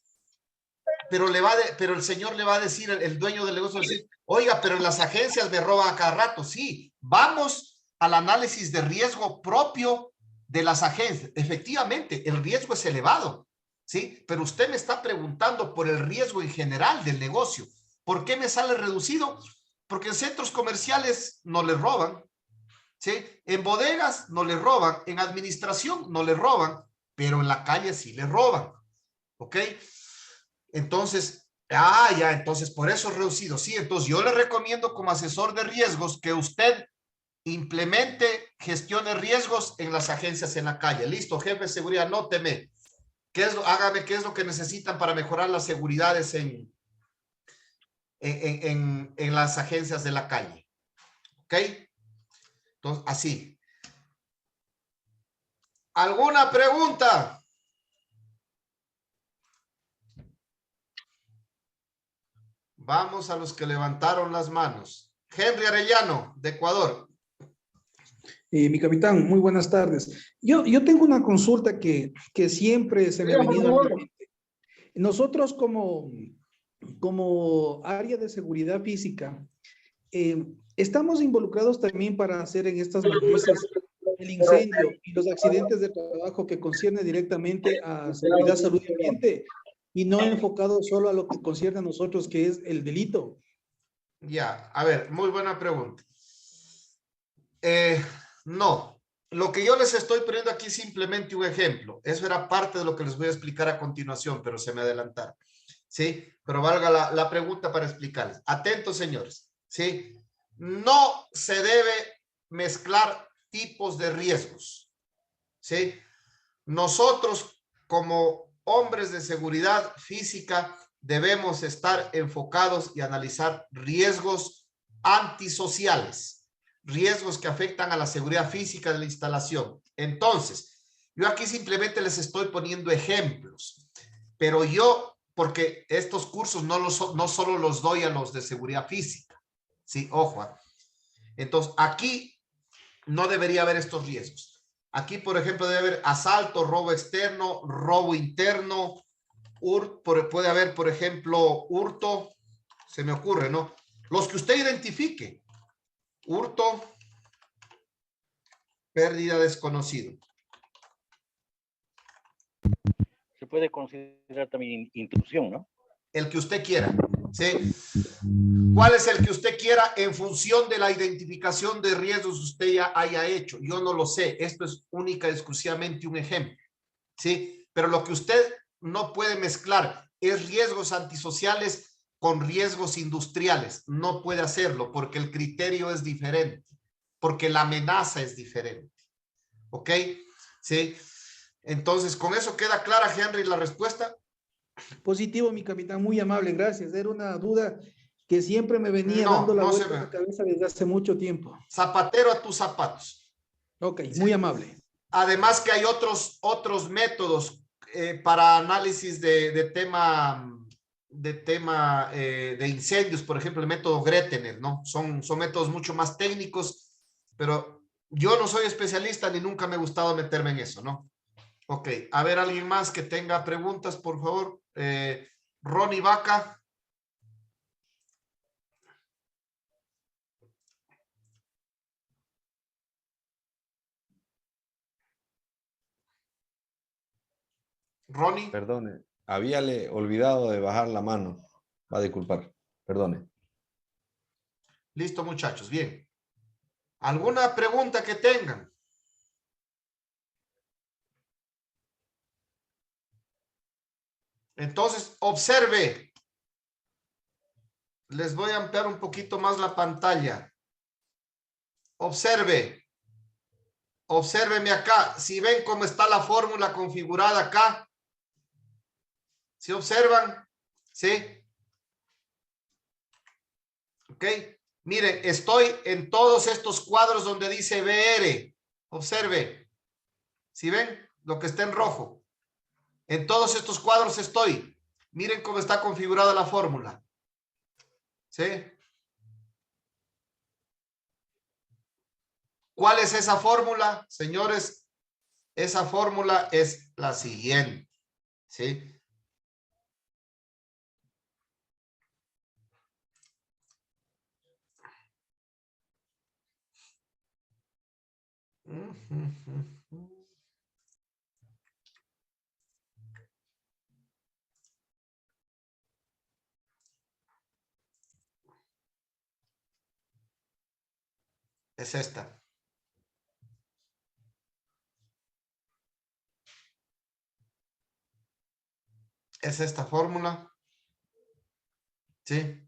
Pero el señor le va a decir, el dueño del negocio, decir, oiga, pero en las agencias me roban a cada rato. Sí, vamos al análisis de riesgo propio de las agencias. Efectivamente, el riesgo es elevado, ¿sí? Pero usted me está preguntando por el riesgo en general del negocio. ¿Por qué me sale reducido? Porque en centros comerciales no le roban, ¿sí? En bodegas no le roban, en administración no le roban, pero en la calle sí le roban, ¿ok? Entonces, entonces por eso es reducido. Sí, entonces yo le recomiendo como asesor de riesgos que usted implemente, gestione riesgos en las agencias en la calle. Listo, jefe de seguridad, nóteme. Hágame qué es lo que necesitan para mejorar las seguridades en las agencias de la calle. ¿Ok? Entonces, así. ¿Alguna pregunta? Vamos a los que levantaron las manos. Henry Arellano, de Ecuador. Mi capitán, muy buenas tardes. Yo tengo una consulta que siempre se me ha venido a la mente. Nosotros como área de seguridad física, estamos involucrados también para hacer en estas matrices el incendio y los accidentes de trabajo que concierne directamente a seguridad, salud y ambiente, y no enfocado solo a lo que concierne a nosotros, que es el delito. Ya, a ver, muy buena pregunta. No. Lo que yo les estoy poniendo aquí es simplemente un ejemplo. Eso era parte de lo que les voy a explicar a continuación, pero se me adelantaron. ¿Sí? Pero valga la pregunta para explicarles. Atentos, señores. ¿Sí? No se debe mezclar tipos de riesgos. ¿Sí? Nosotros, como hombres de seguridad física, debemos estar enfocados y analizar riesgos antisociales, riesgos que afectan a la seguridad física de la instalación. Entonces, yo aquí simplemente les estoy poniendo ejemplos, pero yo, porque estos cursos no solo los doy a los de seguridad física, sí, ojo. Entonces, aquí no debería haber estos riesgos. Aquí, por ejemplo, debe haber asalto, robo externo, robo interno, puede haber, por ejemplo, hurto, se me ocurre, ¿no? Los que usted identifique. Hurto, pérdida desconocido. Se puede considerar también intrusión, ¿no? El que usted quiera, ¿sí? ¿Cuál es el que usted quiera en función de la identificación de riesgos que usted ya haya hecho? Yo no lo sé, esto es única y exclusivamente un ejemplo, ¿sí? Pero lo que usted no puede mezclar es riesgos antisociales con riesgos industriales. No puede hacerlo porque el criterio es diferente, porque la amenaza es diferente, ¿ok? ¿Sí? Entonces, ¿con eso queda clara, Henry, la respuesta? Positivo, mi capitán, muy amable, gracias. Era una duda que siempre me venía dando la vuelta en la cabeza desde hace mucho tiempo. Zapatero a tus zapatos. Ok, muy amable. Además que hay otros métodos para análisis de incendios, por ejemplo, el método Gretener, ¿no? Son métodos mucho más técnicos, pero yo no soy especialista ni nunca me ha gustado meterme en eso, ¿no? Ok, a ver, alguien más que tenga preguntas, por favor. Ronnie Vaca. Ronnie. Perdone, habíale olvidado de bajar la mano. Va a disculpar, perdone. Listo, muchachos, bien. ¿Alguna pregunta que tengan? Entonces, observe. Les voy a ampliar un poquito más la pantalla. Observe. Obsérveme acá. Si ven cómo está la fórmula configurada acá. ¿Sí observan? ¿Sí? Ok. Miren, estoy en todos estos cuadros donde dice BR. Observe. ¿Sí ven? Lo que está en rojo. En todos estos cuadros estoy. Miren cómo está configurada la fórmula. ¿Sí? ¿Cuál es esa fórmula, señores? Esa fórmula es la siguiente. ¿Sí? Es esta. Es esta fórmula. ¿Sí?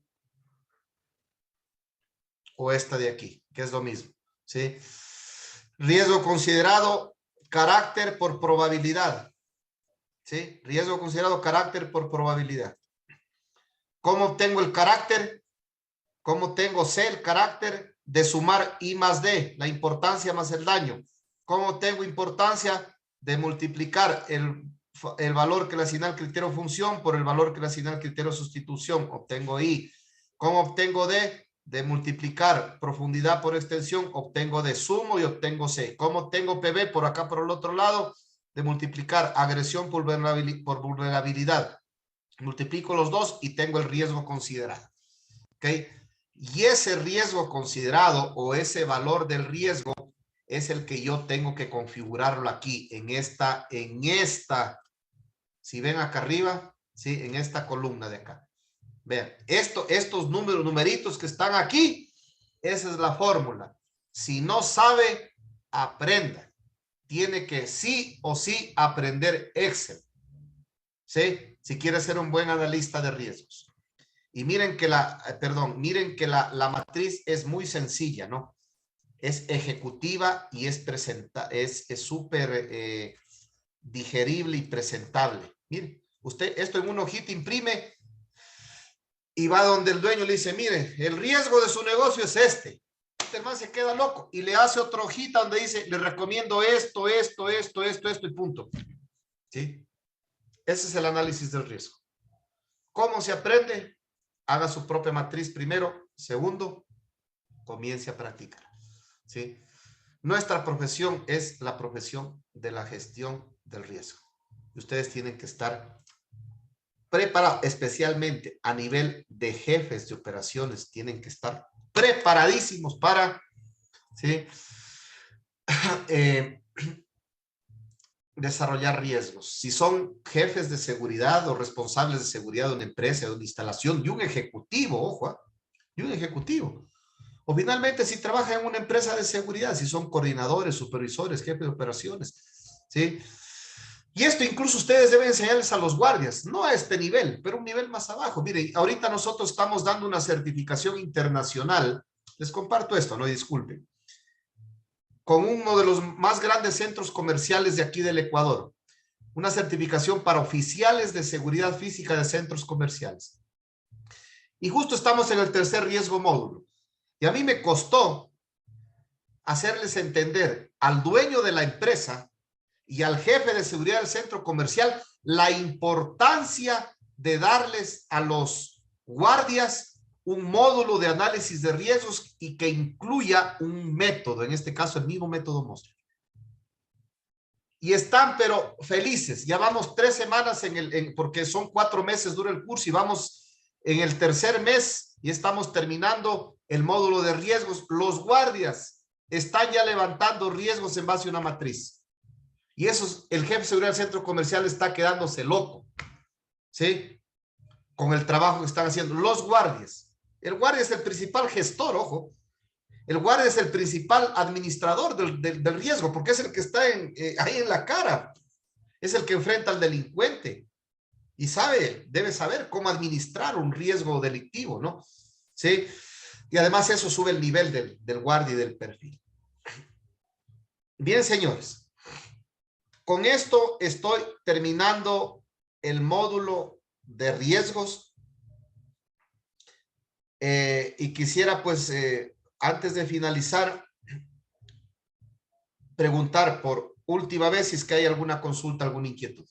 O esta de aquí, que es lo mismo. ¿Sí? Riesgo considerado, carácter por probabilidad. ¿Sí? Riesgo considerado, carácter por probabilidad. ¿Cómo obtengo el carácter? ¿Cómo tengo C, el carácter de sumar I más D, la importancia más el daño? ¿Cómo tengo importancia? De multiplicar el valor que le asigna al criterio función por el valor que le asigna al criterio sustitución. Obtengo I. ¿Cómo obtengo D? De multiplicar profundidad por extensión, obtengo D, sumo y obtengo C. ¿Cómo obtengo PB? Por acá, por el otro lado, de multiplicar agresión por vulnerabilidad. Multiplico los dos y tengo el riesgo considerado. ¿Ok? Y ese riesgo considerado o ese valor del riesgo es el que yo tengo que configurarlo aquí en esta, si ven acá arriba, ¿sí? En esta columna de acá. Vean, estos numeritos que están aquí, esa es la fórmula. Si no sabe, aprenda. Tiene que sí o sí aprender Excel. ¿Sí? Si quiere ser un buen analista de riesgos. Y miren que la matriz es muy sencilla, ¿no? Es ejecutiva y es súper digerible y presentable. Miren, usted esto en una hojita imprime y va donde el dueño le dice, mire, el riesgo de su negocio es este. El man se queda loco y le hace otra hojita donde dice, le recomiendo esto y punto. ¿Sí? Ese es el análisis del riesgo. ¿Cómo se aprende? Haga su propia matriz primero. Segundo, comience a practicar. ¿Sí? Nuestra profesión es la profesión de la gestión del riesgo. Y ustedes tienen que estar preparados, especialmente a nivel de jefes de operaciones, tienen que estar preparadísimos para, ¿sí? Desarrollar riesgos. Si son jefes de seguridad o responsables de seguridad de una empresa, de una instalación, de un ejecutivo, ojo, de un ejecutivo. O finalmente si trabajan en una empresa de seguridad, si son coordinadores, supervisores, jefes de operaciones, ¿sí? Y esto incluso ustedes deben enseñarles a los guardias, no a este nivel, pero un nivel más abajo. Mire, ahorita nosotros estamos dando una certificación internacional. Les comparto esto, no disculpen. Con uno de los más grandes centros comerciales de aquí del Ecuador. Una certificación para oficiales de seguridad física de centros comerciales. Y justo estamos en el tercer riesgo módulo. Y a mí me costó hacerles entender al dueño de la empresa y al jefe de seguridad del centro comercial la importancia de darles a los guardias un módulo de análisis de riesgos y que incluya un método, en este caso el mismo método Mosler. Y están pero felices, ya vamos 3 semanas porque son 4 meses dura el curso y vamos en el tercer mes y estamos terminando el módulo de riesgos. Los guardias están ya levantando riesgos en base a una matriz. Y eso, el jefe de seguridad del centro comercial está quedándose loco, ¿sí? Con el trabajo que están haciendo. Los guardias. El guardia es el principal gestor, ojo. El guardia es el principal administrador del riesgo, porque es el que está ahí en la cara. Es el que enfrenta al delincuente. Y debe saber cómo administrar un riesgo delictivo, ¿no? ¿Sí? Y además eso sube el nivel del guardia y del perfil. Bien, señores. Con esto estoy terminando el módulo de riesgos. Y quisiera, pues, antes de finalizar, preguntar por última vez si es que hay alguna consulta, alguna inquietud.